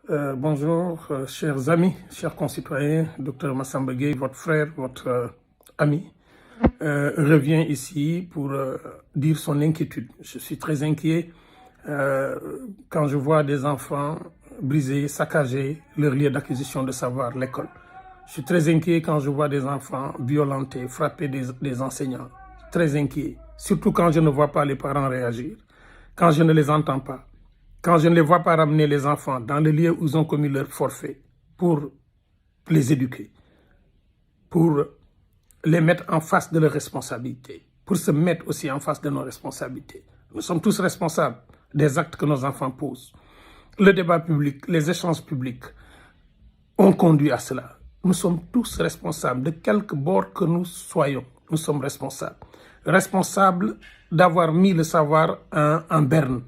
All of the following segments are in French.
Bonjour, chers amis, chers concitoyens, Dr Massamba Gueye, votre frère, votre ami, revient ici pour dire son inquiétude. Je suis très inquiet quand je vois des enfants briser, saccager leur lieu d'acquisition de savoir, l'école. Je suis très inquiet quand je vois des enfants violenter, frapper des enseignants. Très inquiet, surtout quand je ne vois pas les parents réagir, quand je ne les entends pas. Quand je ne les vois pas ramener les enfants dans le lieu où ils ont commis leur forfait pour les éduquer, pour les mettre en face de leurs responsabilités, pour se mettre aussi en face de nos responsabilités. Nous sommes tous responsables des actes que nos enfants posent. Le débat public, les échanges publics ont conduit à cela. Nous sommes tous responsables, de quelque bord que nous soyons, nous sommes responsables. Responsables d'avoir mis le savoir en berne,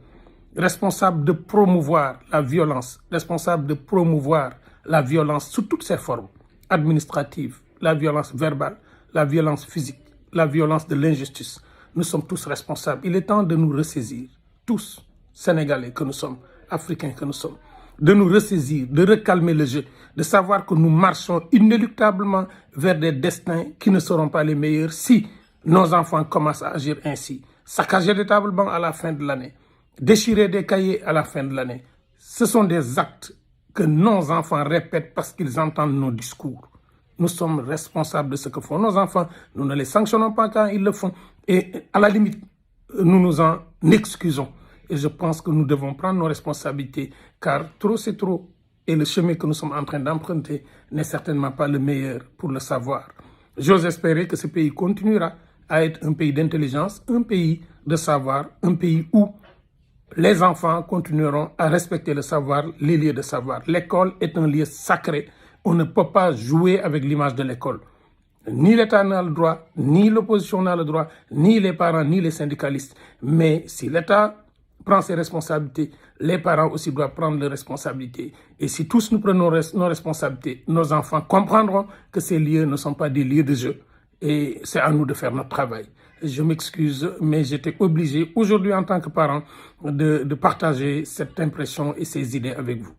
responsable de promouvoir la violence, responsable de promouvoir la violence sous toutes ses formes, administrative, la violence verbale, la violence physique, la violence de l'injustice. Nous sommes tous responsables. Il est temps de nous ressaisir, tous, Sénégalais que nous sommes, Africains que nous sommes, de nous ressaisir, de recalmer le jeu, de savoir que nous marchons inéluctablement vers des destins qui ne seront pas les meilleurs si nos enfants commencent à agir ainsi. Saccager des tables bancs à la fin de l'année, déchirer des cahiers à la fin de l'année. Ce sont des actes que nos enfants répètent parce qu'ils entendent nos discours. Nous sommes responsables de ce que font nos enfants. Nous ne les sanctionnons pas quand ils le font. Et à la limite, nous nous en excusons. Et je pense que nous devons prendre nos responsabilités, car trop c'est trop. Et le chemin que nous sommes en train d'emprunter n'est certainement pas le meilleur pour le savoir. J'ose espérer que ce pays continuera à être un pays d'intelligence, un pays de savoir, un pays où les enfants continueront à respecter le savoir, les lieux de savoir. L'école est un lieu sacré. On ne peut pas jouer avec l'image de l'école. Ni l'État n'a le droit, ni l'opposition n'a le droit, ni les parents, ni les syndicalistes. Mais si l'État prend ses responsabilités, les parents aussi doivent prendre leurs responsabilités. Et si tous nous prenons nos responsabilités, nos enfants comprendront que ces lieux ne sont pas des lieux de jeu. Et c'est à nous de faire notre travail. Je m'excuse, mais j'étais obligé aujourd'hui en tant que parent de partager cette impression et ces idées avec vous.